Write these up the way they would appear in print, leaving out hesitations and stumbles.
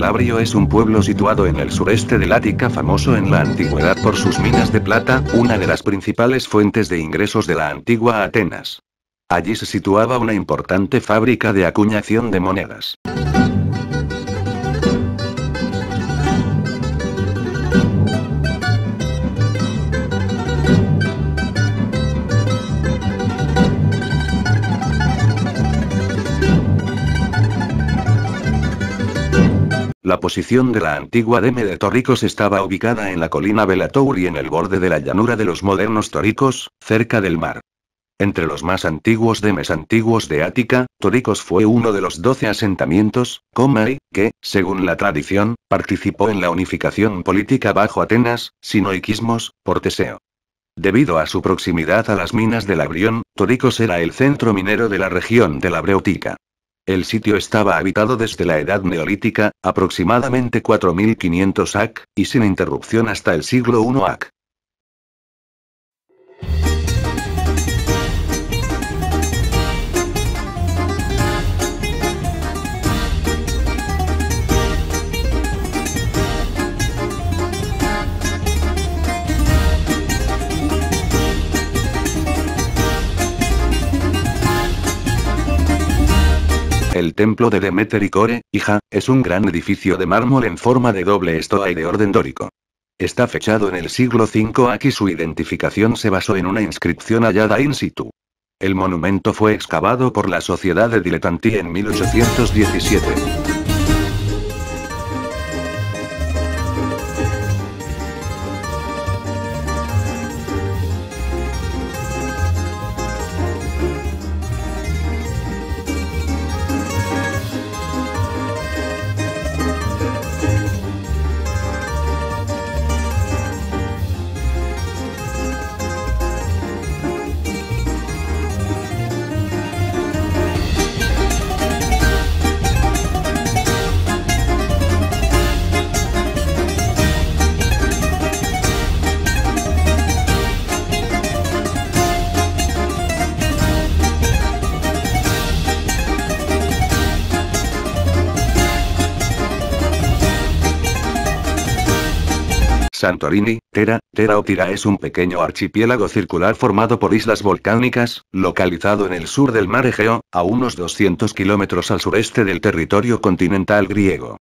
Labrio es un pueblo situado en el sureste del Ática, famoso en la antigüedad por sus minas de plata, una de las principales fuentes de ingresos de la antigua Atenas. Allí se situaba una importante fábrica de acuñación de monedas. La posición de la antigua Deme de Torricos estaba ubicada en la colina Belatouri, en el borde de la llanura de los modernos Torricos, cerca del mar. Entre los más antiguos demes antiguos de Ática, Torricos fue uno de los 12 asentamientos, que, según la tradición, participó en la unificación política bajo Atenas, sinoiquismos, por Teseo. Debido a su proximidad a las minas de Labrión, Torricos era el centro minero de la región de la Breutica. El sitio estaba habitado desde la Edad Neolítica, aproximadamente 4500 AC, y sin interrupción hasta el siglo I AC. El templo de Demeter y Core, hija, es un gran edificio de mármol en forma de doble estoa y de orden dórico. Está fechado en el siglo V AC y su identificación se basó en una inscripción hallada in situ. El monumento fue excavado por la Sociedad de Dilettanti en 1817. Santorini, Tera o Tira es un pequeño archipiélago circular formado por islas volcánicas, localizado en el sur del mar Egeo, a unos 200 kilómetros al sureste del territorio continental griego.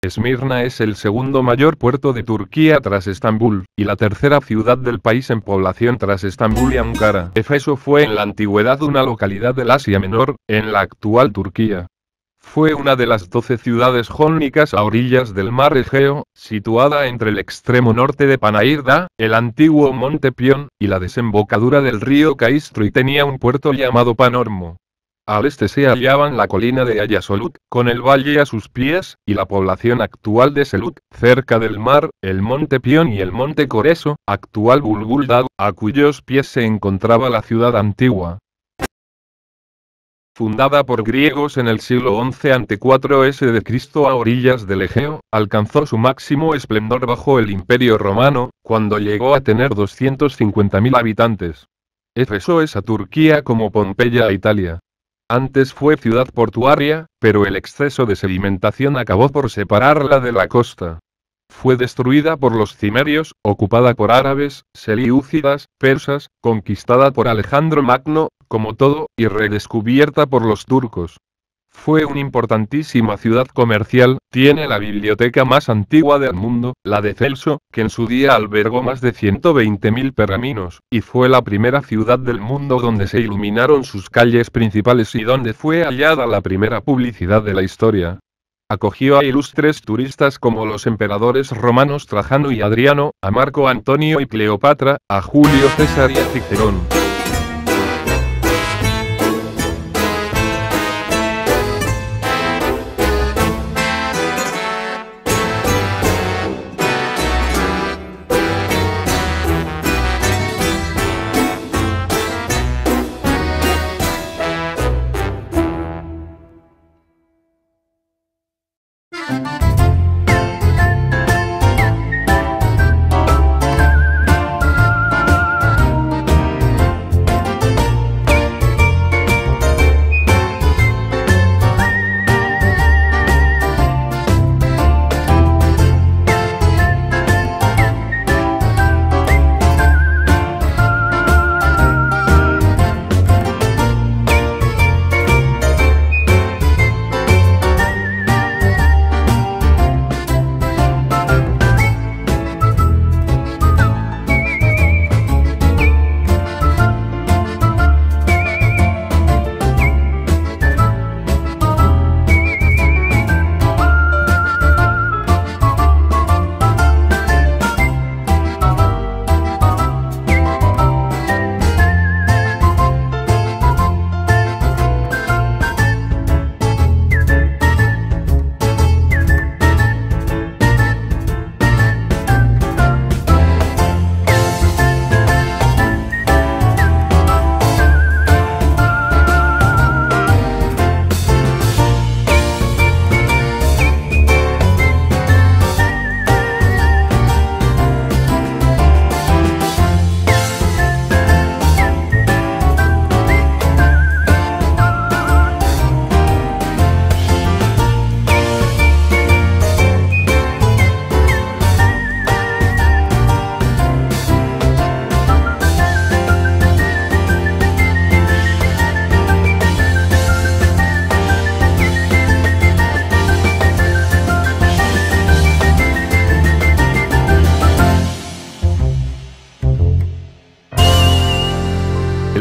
Esmirna es el segundo mayor puerto de Turquía tras Estambul, y la tercera ciudad del país en población tras Estambul y Ankara. Éfeso fue en la antigüedad una localidad del Asia Menor, en la actual Turquía. Fue una de las 12 ciudades jónicas a orillas del mar Egeo, situada entre el extremo norte de Panahirda, el antiguo monte Pion, y la desembocadura del río Caistro, y tenía un puerto llamado Panormo. Al este se hallaban la colina de Ayasoluk, con el valle a sus pies, y la población actual de Seluk, cerca del mar, el monte Pion y el monte Coreso, actual Bulbuldad, a cuyos pies se encontraba la ciudad antigua. Fundada por griegos en el siglo XI ante 4 s de Cristo a orillas del Egeo, alcanzó su máximo esplendor bajo el Imperio Romano, cuando llegó a tener 250.000 habitantes. Éfeso es a Turquía como Pompeya a Italia. Antes fue ciudad portuaria, pero el exceso de sedimentación acabó por separarla de la costa. Fue destruida por los cimerios, ocupada por árabes, selyúcidas, persas, conquistada por Alejandro Magno, como todo, y redescubierta por los turcos. Fue una importantísima ciudad comercial, tiene la biblioteca más antigua del mundo, la de Celso, que en su día albergó más de 120.000 pergaminos, y fue la primera ciudad del mundo donde se iluminaron sus calles principales y donde fue hallada la primera publicidad de la historia. Acogió a ilustres turistas como los emperadores romanos Trajano y Adriano, a Marco Antonio y Cleopatra, a Julio César y a Cicerón.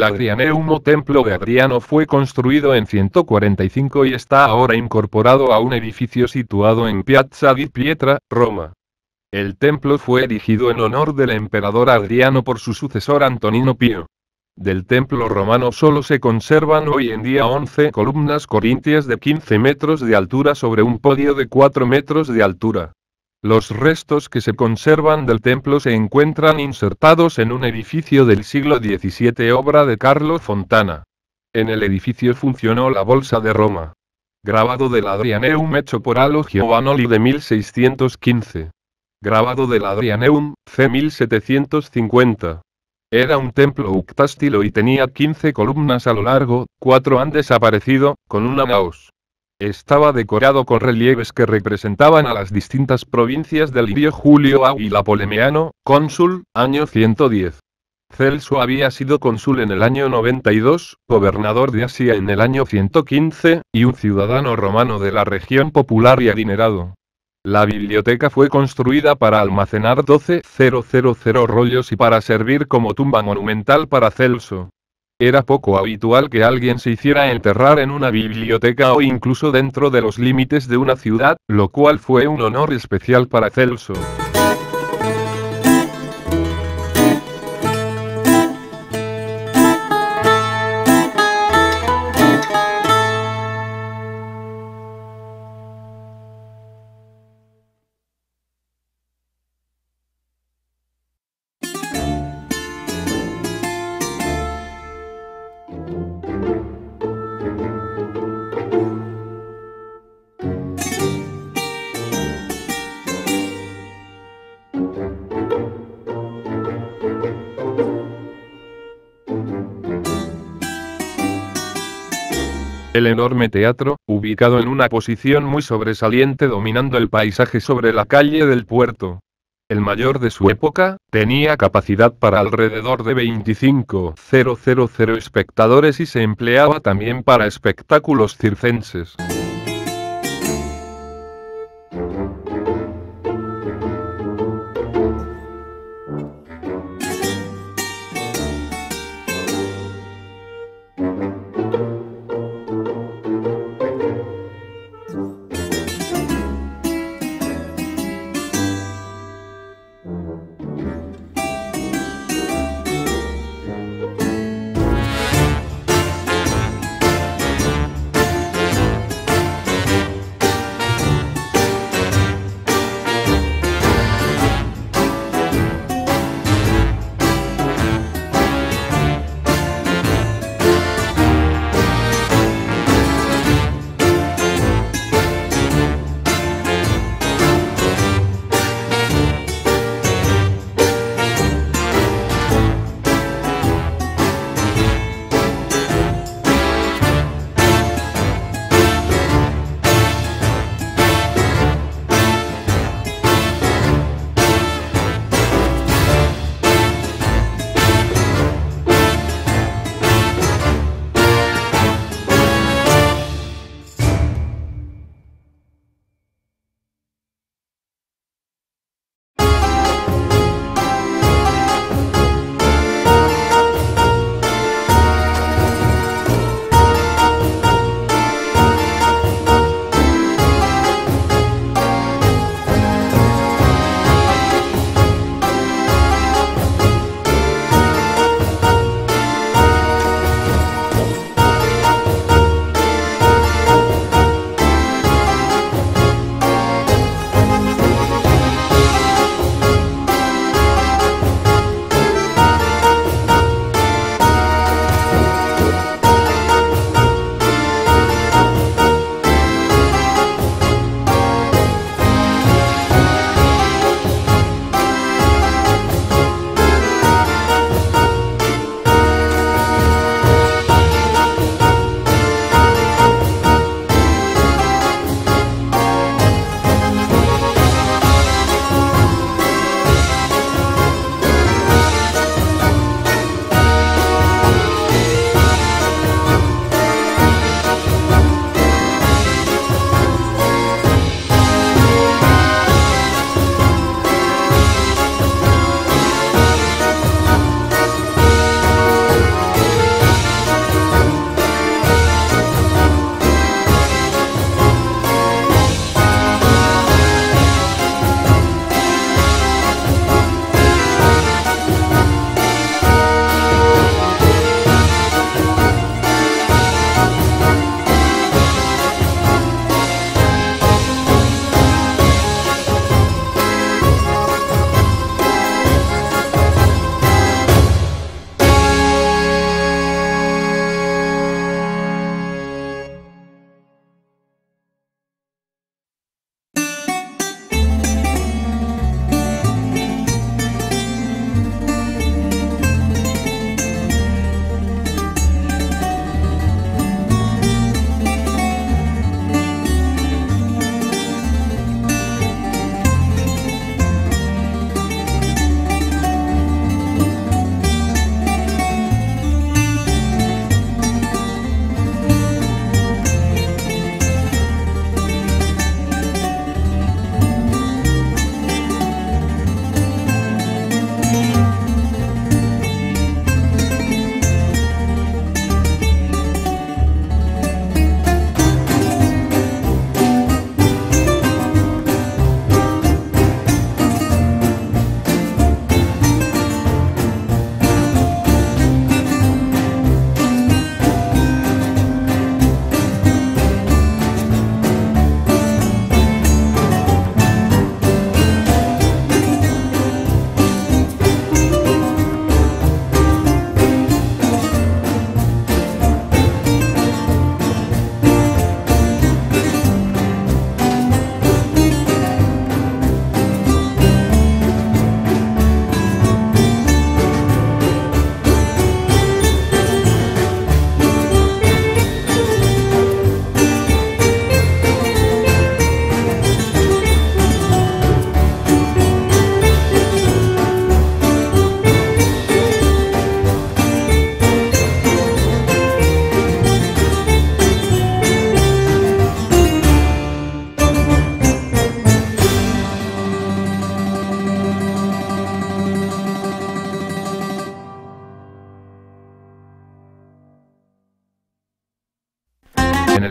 El Adrianeum o Templo de Adriano fue construido en 145 y está ahora incorporado a un edificio situado en Piazza di Pietra, Roma. El templo fue erigido en honor del emperador Adriano por su sucesor Antonino Pío. Del templo romano solo se conservan hoy en día 11 columnas corintias de 15 metros de altura sobre un podio de 4 metros de altura. Los restos que se conservan del templo se encuentran insertados en un edificio del siglo XVII obra de Carlo Fontana. En el edificio funcionó la Bolsa de Roma. Grabado del Adrianeum hecho por Alo Giovanoli de 1615. Grabado del Adrianeum, c. 1750. Era un templo octástilo y tenía 15 columnas a lo largo, 4 han desaparecido, con una naos. Estaba decorado con relieves que representaban a las distintas provincias del Livio Julio Águila Polemiano, cónsul, año 110. Celso había sido cónsul en el año 92, gobernador de Asia en el año 115, y un ciudadano romano de la región popular y adinerado. La biblioteca fue construida para almacenar 12.000 rollos y para servir como tumba monumental para Celso. Era poco habitual que alguien se hiciera enterrar en una biblioteca o incluso dentro de los límites de una ciudad, lo cual fue un honor especial para Celso. El enorme teatro, ubicado en una posición muy sobresaliente dominando el paisaje sobre la calle del puerto. El mayor de su época, tenía capacidad para alrededor de 25.000 espectadores y se empleaba también para espectáculos circenses.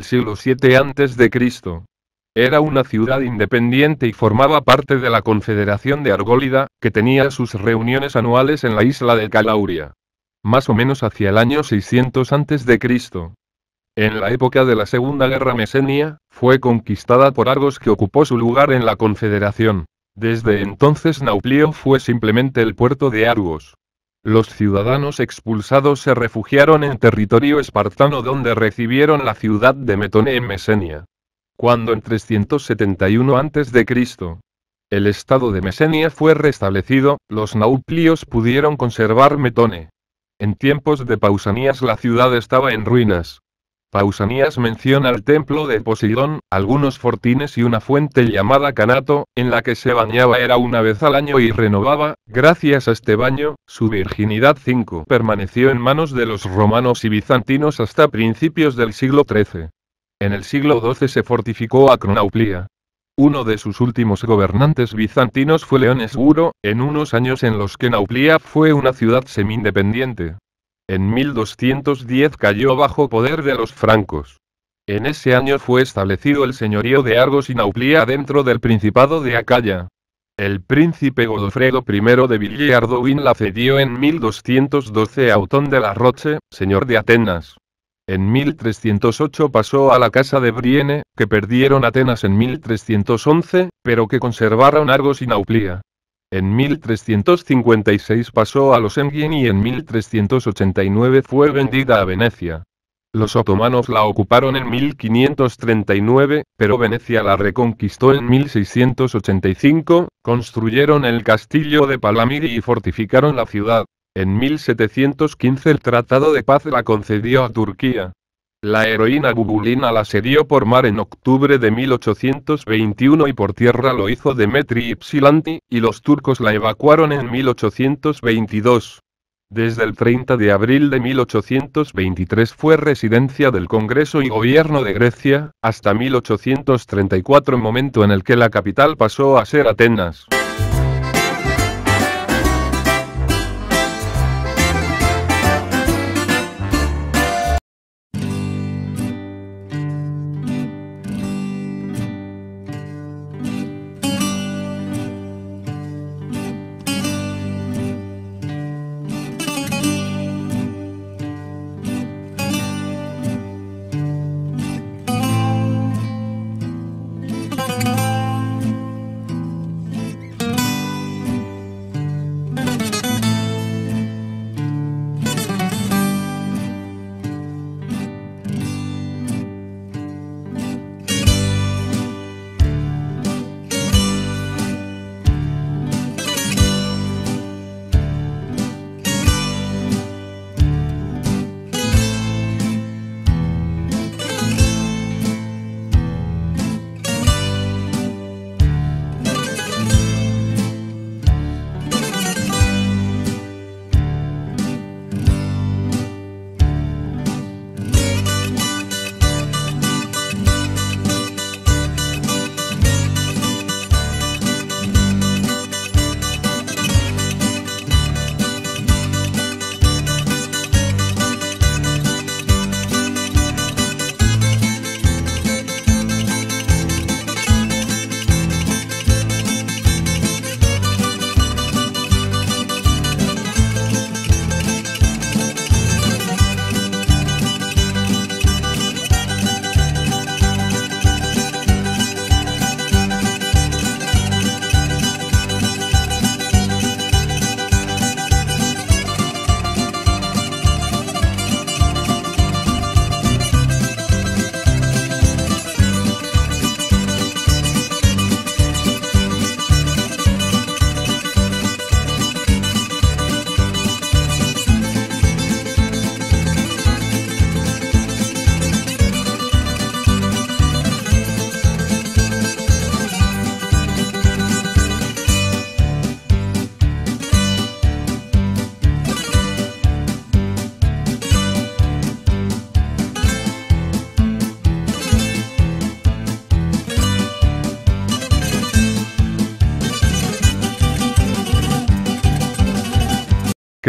siglo VII a.C. Era una ciudad independiente y formaba parte de la Confederación de Argólida, que tenía sus reuniones anuales en la isla de Calauria. Más o menos hacia el año 600 a.C. En la época de la Segunda Guerra Mesenia, fue conquistada por Argos, que ocupó su lugar en la Confederación. Desde entonces Nauplio fue simplemente el puerto de Argos. Los ciudadanos expulsados se refugiaron en territorio espartano, donde recibieron la ciudad de Metone en Mesenia. Cuando en 371 a.C. el estado de Mesenia fue restablecido, los nauplios pudieron conservar Metone. En tiempos de Pausanias la ciudad estaba en ruinas. Pausanias menciona el templo de Poseidón, algunos fortines y una fuente llamada Canato, en la que se bañaba era una vez al año y renovaba, gracias a este baño, su virginidad. 5. Permaneció en manos de los romanos y bizantinos hasta principios del siglo XIII. En el siglo XII se fortificó Acronauplia. Uno de sus últimos gobernantes bizantinos fue León Esguro, en unos años en los que Nauplia fue una ciudad semi-independiente. En 1210 cayó bajo poder de los francos. En ese año fue establecido el señorío de Argos y Nauplia dentro del Principado de Acaya. El príncipe Godofredo I de Villard-Douin la cedió en 1212 a Otón de la Roche, señor de Atenas. En 1308 pasó a la casa de Brienne, que perdieron Atenas en 1311, pero que conservaron Argos y Nauplia. En 1356 pasó a los Enghien y en 1389 fue vendida a Venecia. Los otomanos la ocuparon en 1539, pero Venecia la reconquistó en 1685, construyeron el castillo de Palamiri y fortificaron la ciudad. En 1715 el Tratado de Paz la concedió a Turquía. La heroína Bubulina la asedió por mar en octubre de 1821 y por tierra lo hizo Demetri Ypsilanti, y los turcos la evacuaron en 1822. Desde el 30 de abril de 1823 fue residencia del Congreso y Gobierno de Grecia, hasta 1834, momento en el que la capital pasó a ser Atenas.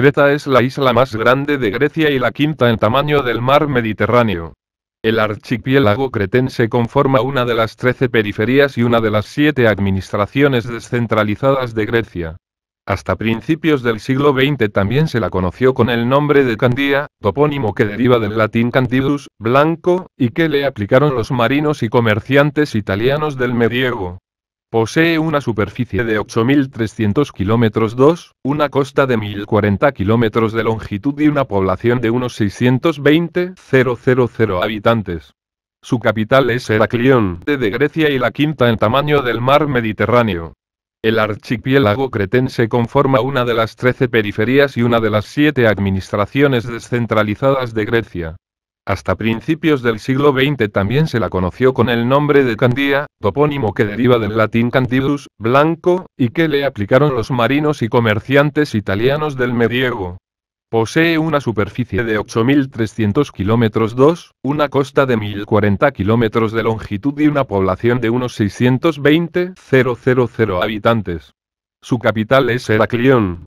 Creta es la isla más grande de Grecia y la quinta en tamaño del mar Mediterráneo. El archipiélago cretense conforma una de las 13 periferias y una de las 7 administraciones descentralizadas de Grecia. Hasta principios del siglo XX también se la conoció con el nombre de Candia, topónimo que deriva del latín candidus, blanco, y que le aplicaron los marinos y comerciantes italianos del medievo. Posee una superficie de 8.300 kilómetros 2, una costa de 1.040 kilómetros de longitud y una población de unos 620.000 habitantes. Su capital es Heraclión, de Grecia y la quinta en tamaño del mar Mediterráneo. El archipiélago cretense conforma una de las 13 periferias y una de las 7 administraciones descentralizadas de Grecia. Hasta principios del siglo XX también se la conoció con el nombre de Candia, topónimo que deriva del latín candidus, blanco, y que le aplicaron los marinos y comerciantes italianos del medievo. Posee una superficie de 8.300 kilómetros 2, una costa de 1.040 kilómetros de longitud y una población de unos 620.000 habitantes. Su capital es Heraclión.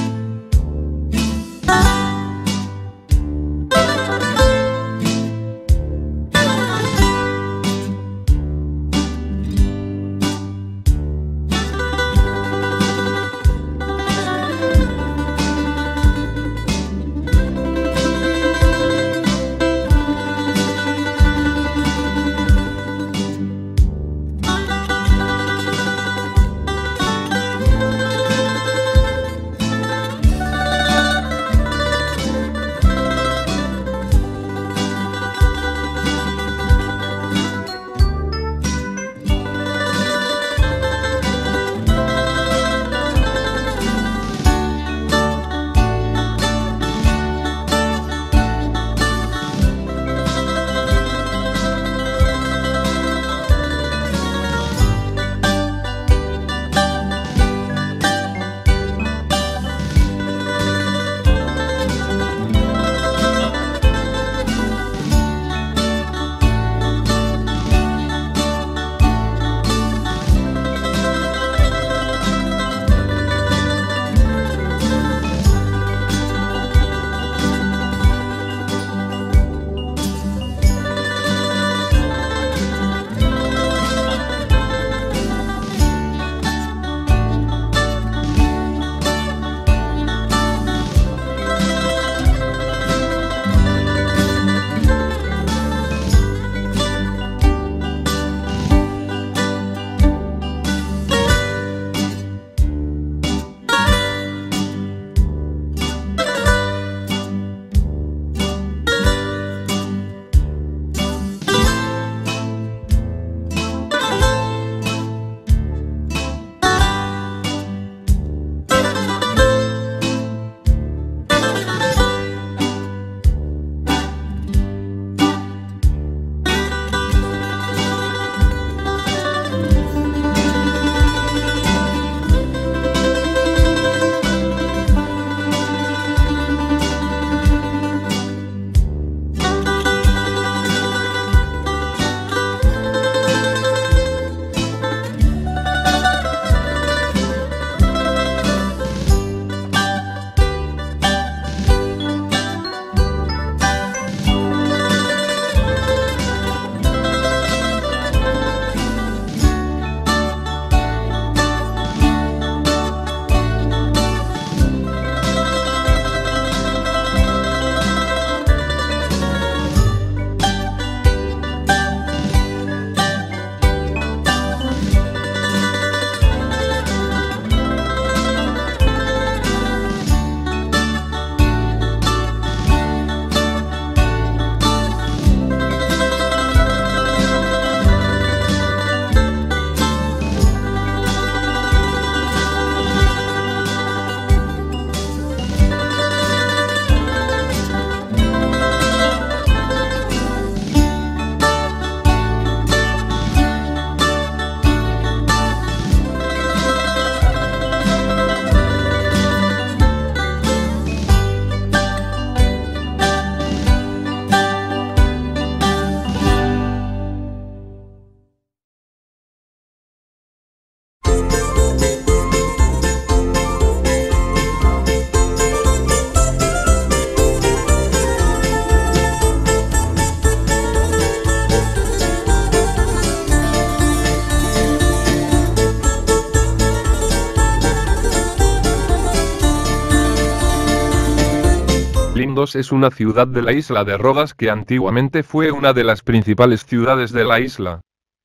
Lindos es una ciudad de la isla de Rodas que antiguamente fue una de las principales ciudades de la isla.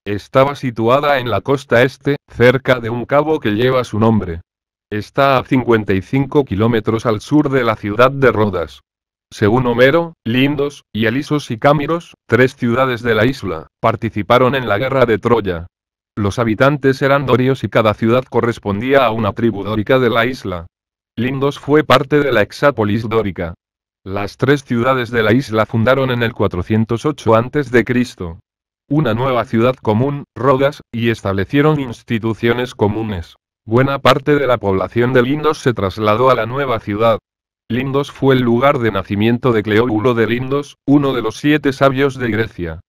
Estaba situada en la costa este, cerca de un cabo que lleva su nombre. Está a 55 kilómetros al sur de la ciudad de Rodas. Según Homero, Lindos, y Alisos y Cámiros, 3 ciudades de la isla, participaron en la guerra de Troya. Los habitantes eran dorios y cada ciudad correspondía a una tribu dórica de la isla. Lindos fue parte de la Hexápolis dórica. Las 3 ciudades de la isla fundaron en el 408 a.C. una nueva ciudad común, Rodas, y establecieron instituciones comunes. Buena parte de la población de Lindos se trasladó a la nueva ciudad. Lindos fue el lugar de nacimiento de Cleóbulo de Lindos, uno de los 7 sabios de Grecia.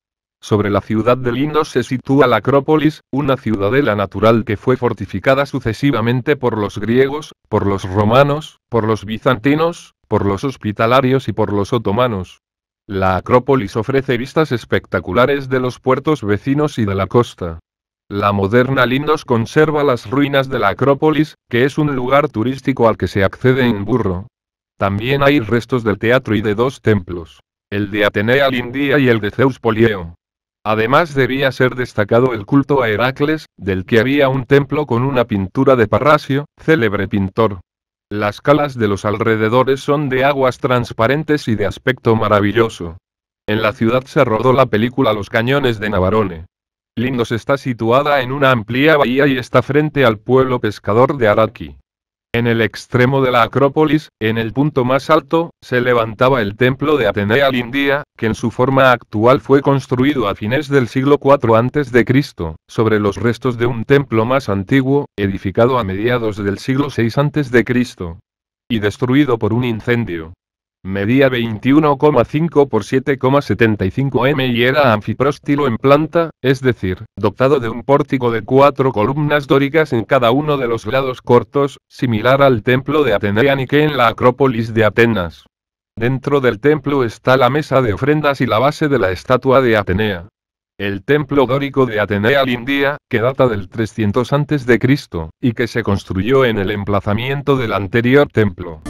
Sobre la ciudad de Lindos se sitúa la Acrópolis, una ciudadela natural que fue fortificada sucesivamente por los griegos, por los romanos, por los bizantinos, por los hospitalarios y por los otomanos. La Acrópolis ofrece vistas espectaculares de los puertos vecinos y de la costa. La moderna Lindos conserva las ruinas de la Acrópolis, que es un lugar turístico al que se accede en burro. También hay restos del teatro y de 2 templos, el de Atenea Lindía y el de Zeus Polieo. Además debía ser destacado el culto a Heracles, del que había un templo con una pintura de Parrasio, célebre pintor. Las calas de los alrededores son de aguas transparentes y de aspecto maravilloso. En la ciudad se rodó la película Los Cañones de Navarone. Lindos está situada en una amplia bahía y está frente al pueblo pescador de Araki. En el extremo de la Acrópolis, en el punto más alto, se levantaba el templo de Atenea Lindía, que en su forma actual fue construido a fines del siglo IV a.C., sobre los restos de un templo más antiguo, edificado a mediados del siglo VI a.C., y destruido por un incendio. Medía 21,5 por 7,75 m y era anfipróstilo en planta, es decir, dotado de un pórtico de 4 columnas dóricas en cada uno de los lados cortos, similar al templo de Atenea Nike en la Acrópolis de Atenas. Dentro del templo está la mesa de ofrendas y la base de la estatua de Atenea. El templo dórico de Atenea Lindía, que data del 300 a.C., y que se construyó en el emplazamiento del anterior templo.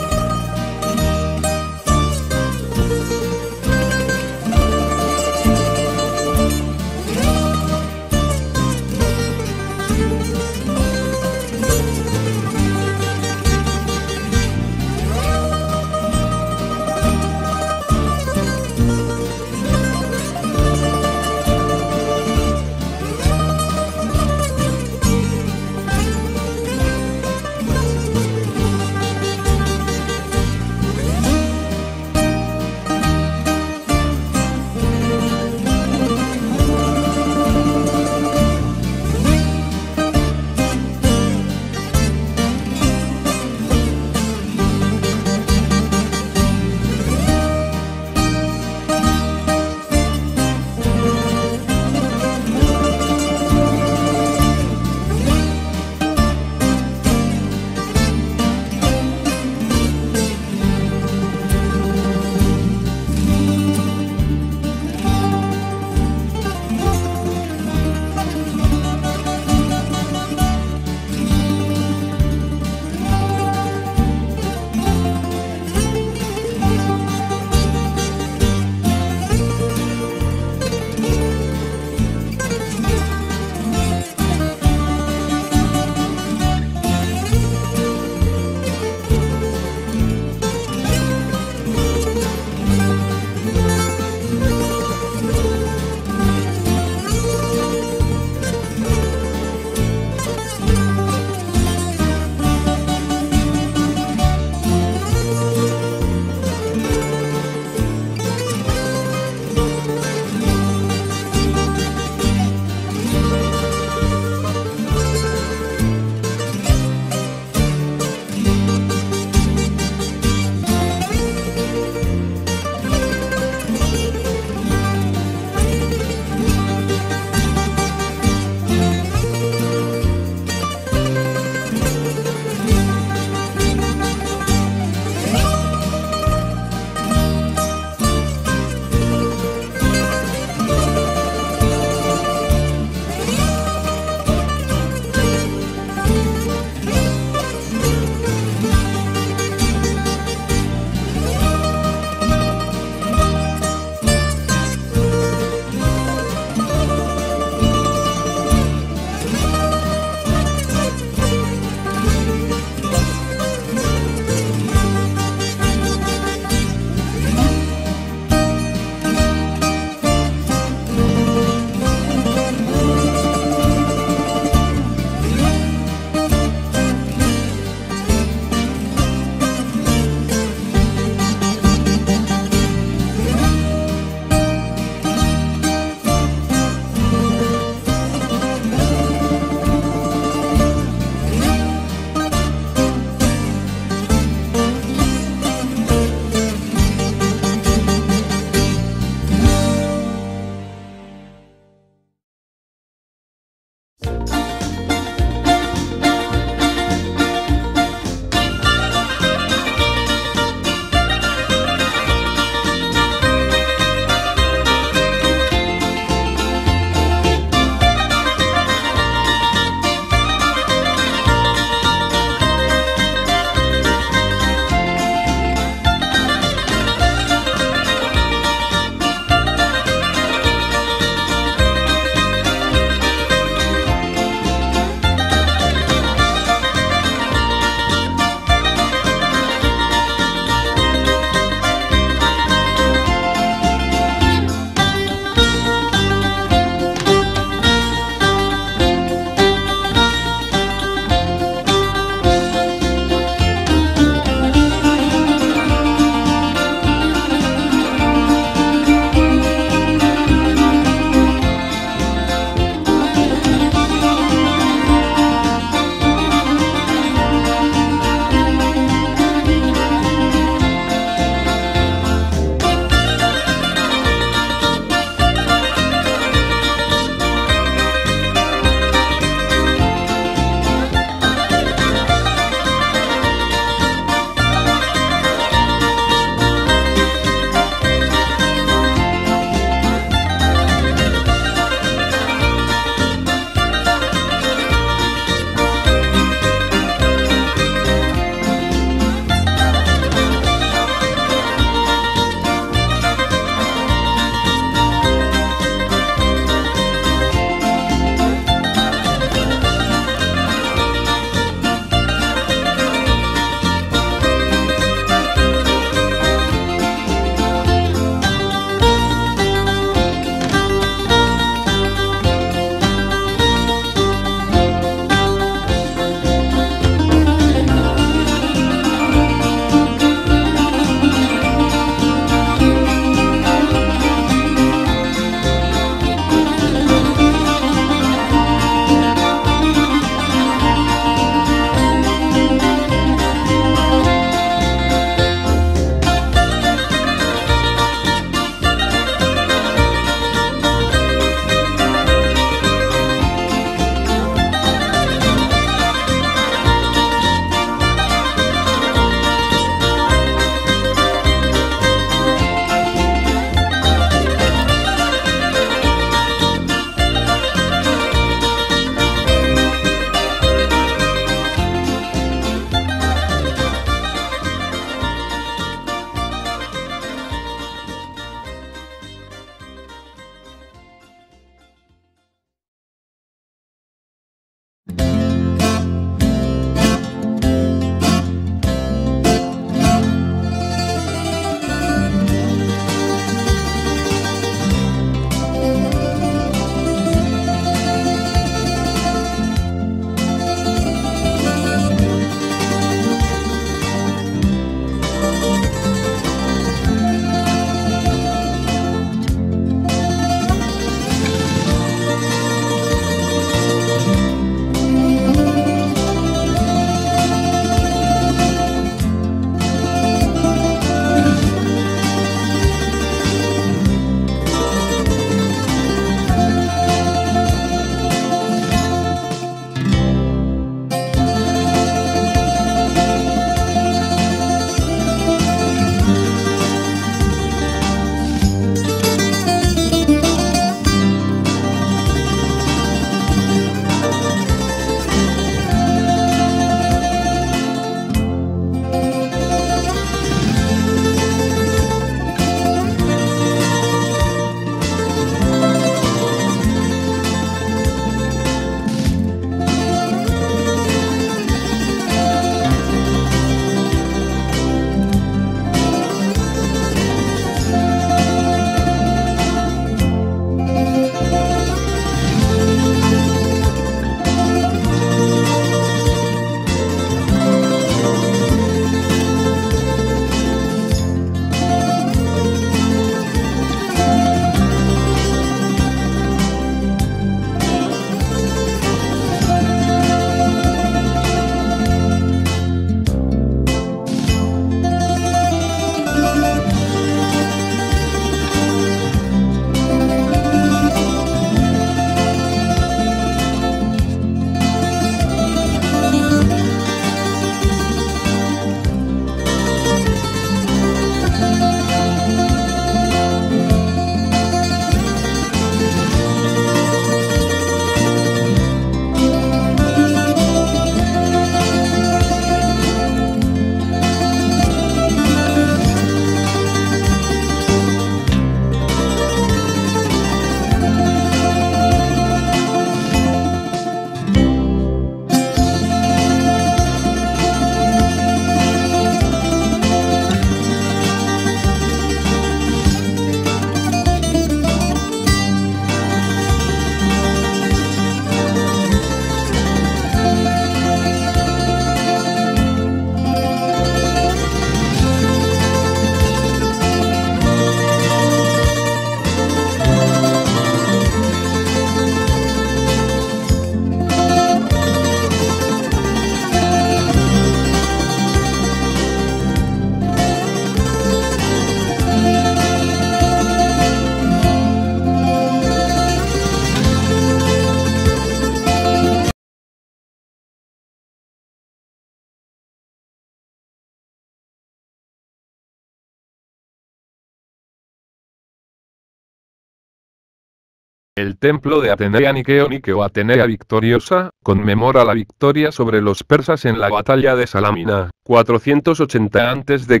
El templo de Atenea Nikeo Atenea victoriosa, conmemora la victoria sobre los persas en la batalla de Salamina, 480 a.C.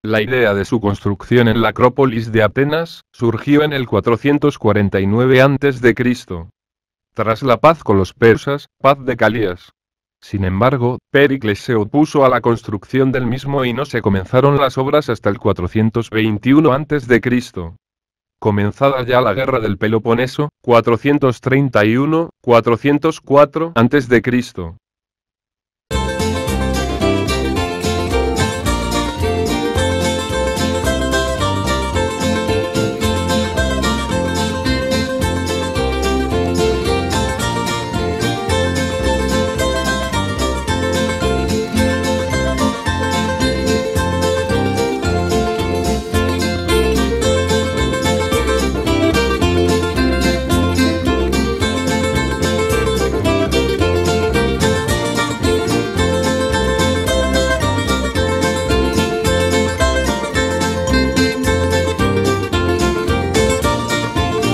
La idea de su construcción en la Acrópolis de Atenas, surgió en el 449 a.C. Tras la paz con los persas, paz de Calías. Sin embargo, Péricles se opuso a la construcción del mismo y no se comenzaron las obras hasta el 421 a.C. Comenzada ya la guerra del Peloponeso, 431-404 a.C.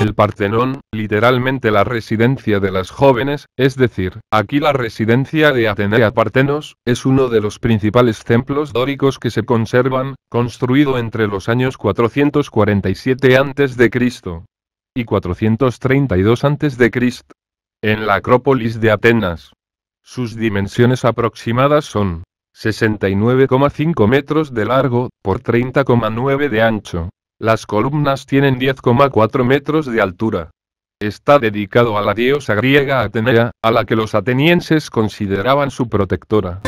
El Partenón, literalmente la residencia de las jóvenes, es decir, aquí la residencia de Atenea Partenos, es uno de los principales templos dóricos que se conservan, construido entre los años 447 a.C. y 432 a.C. en la Acrópolis de Atenas. Sus dimensiones aproximadas son 69,5 metros de largo, por 30,9 de ancho. Las columnas tienen 10,4 metros de altura. Está dedicado a la diosa griega Atenea, a la que los atenienses consideraban su protectora.